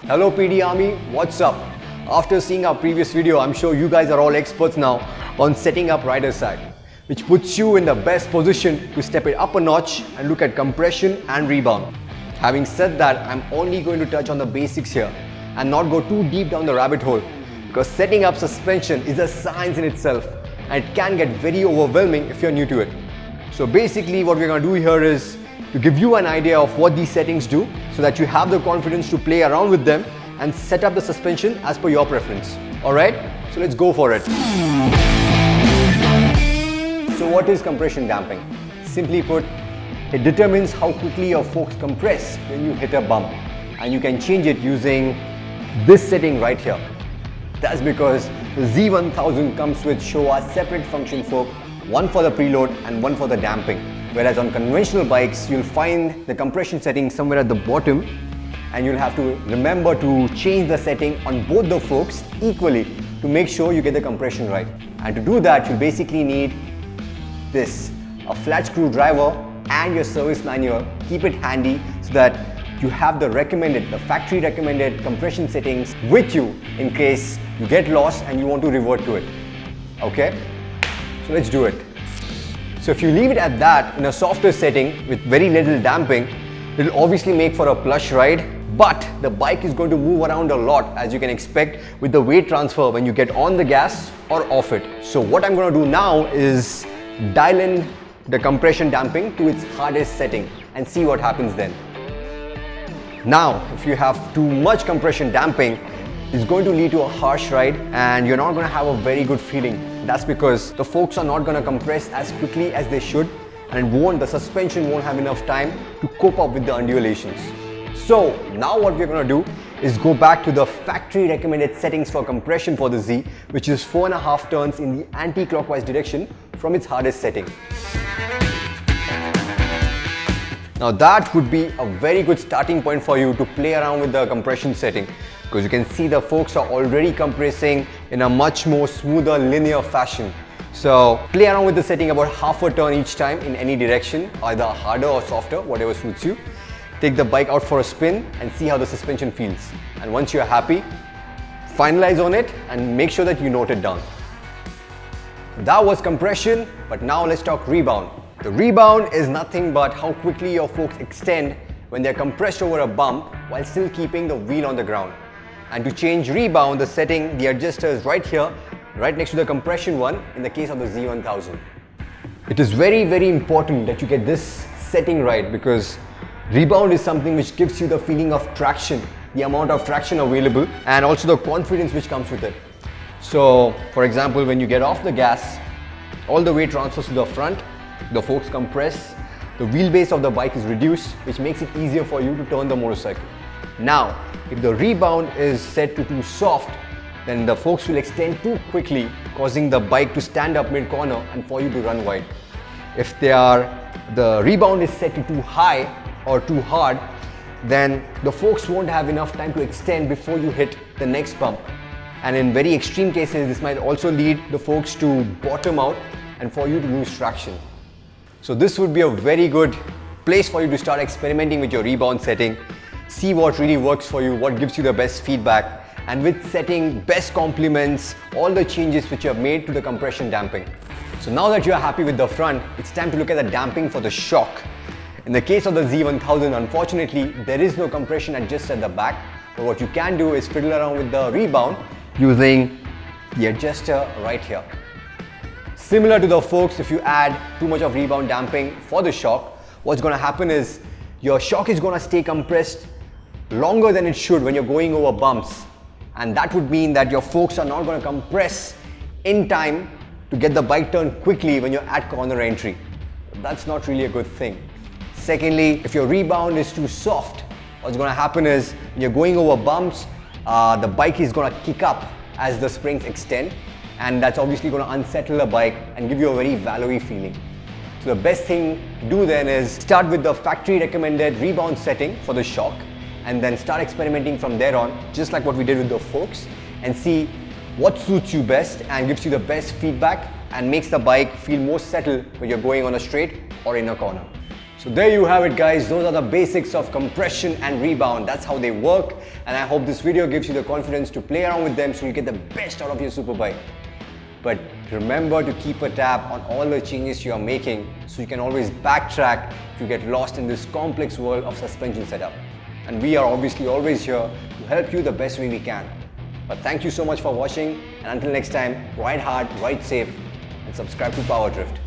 Hello PD Army, what's up? After seeing our previous video, I'm sure you guys are all experts now on setting up rider side, which puts you in the best position to step it up a notch and look at compression and rebound. Having said that, I'm only going to touch on the basics here and not go too deep down the rabbit hole, because setting up suspension is a science in itself and it can get very overwhelming if you're new to it. So basically what we're going to do here is to give you an idea of what these settings do so that you have the confidence to play around with them and set up the suspension as per your preference. Alright, so let's go for it. So what is compression damping? Simply put, it determines how quickly your forks compress when you hit a bump, and you can change it using this setting right here. That's because the Z1000 comes with Showa separate function fork, one for the preload and one for the damping. Whereas on conventional bikes, you'll find the compression setting somewhere at the bottom, and you'll have to remember to change the setting on both the forks equally to make sure you get the compression right. And to do that, you'll basically need this, a flat screwdriver and your service manual. Keep it handy so that you have the factory recommended compression settings with you in case you get lost and you want to revert to it. Okay? So let's do it. So if you leave it at that in a softer setting with very little damping, it'll obviously make for a plush ride, but the bike is going to move around a lot, as you can expect with the weight transfer when you get on the gas or off it. So what I'm going to do now is dial in the compression damping to its hardest setting and see what happens then. Now, if you have too much compression damping, it's going to lead to a harsh ride and you're not going to have a very good feeling. That's because the forks are not going to compress as quickly as they should, and the suspension won't have enough time to cope up with the undulations. So now what we're going to do is go back to the factory recommended settings for compression for the Z, which is 4.5 turns in the anti-clockwise direction from its hardest setting. Now that would be a very good starting point for you to play around with the compression setting, because you can see the forks are already compressing in a much more smoother linear fashion. So play around with the setting about half a turn each time in any direction, either harder or softer, whatever suits you. Take the bike out for a spin and see how the suspension feels. And once you're happy, finalize on it and make sure that you note it down. That was compression, but now let's talk rebound. The rebound is nothing but how quickly your forks extend when they're compressed over a bump while still keeping the wheel on the ground. And to change rebound, the setting, the adjuster is right here, right next to the compression one in the case of the Z1000. It is very, very important that you get this setting right, because rebound is something which gives you the feeling of traction, the amount of traction available, and also the confidence which comes with it. So, for example, when you get off the gas, all the weight transfers to the front, the forks compress, the wheelbase of the bike is reduced, which makes it easier for you to turn the motorcycle. Now, if the rebound is set to too soft, then the forks will extend too quickly, causing the bike to stand up mid-corner and for you to run wide. If the rebound is set to too high or too hard, then the forks won't have enough time to extend before you hit the next bump. And in very extreme cases, this might also lead the forks to bottom out and for you to lose traction. So this would be a very good place for you to start experimenting with your rebound setting. See what really works for you, what gives you the best feedback, and with setting best complements all the changes which you have made to the compression damping. So now that you are happy with the front, it's time to look at the damping for the shock. In the case of the Z1000, unfortunately, there is no compression adjuster at the back, but what you can do is fiddle around with the rebound using the adjuster right here. Similar to the forks, if you add too much of rebound damping for the shock, what's going to happen is your shock is going to stay compressed longer than it should when you're going over bumps, and that would mean that your forks are not going to compress in time to get the bike turned quickly when you're at corner entry. That's not really a good thing. Secondly, if your rebound is too soft, what's going to happen is when you're going over bumps, the bike is going to kick up as the springs extend, and that's obviously going to unsettle the bike and give you a very vallery feeling. So the best thing to do then is start with the factory recommended rebound setting for the shock, and then start experimenting from there on, just like what we did with the forks, and see what suits you best and gives you the best feedback and makes the bike feel more settled when you're going on a straight or in a corner. So there you have it, guys. Those are the basics of compression and rebound. That's how they work, and I hope this video gives you the confidence to play around with them so you get the best out of your superbike. But remember to keep a tab on all the changes you are making so you can always backtrack if you get lost in this complex world of suspension setup. And we are obviously always here to help you the best way we can. But thank you so much for watching, and until next time, ride hard, ride safe, and subscribe to PowerDrift.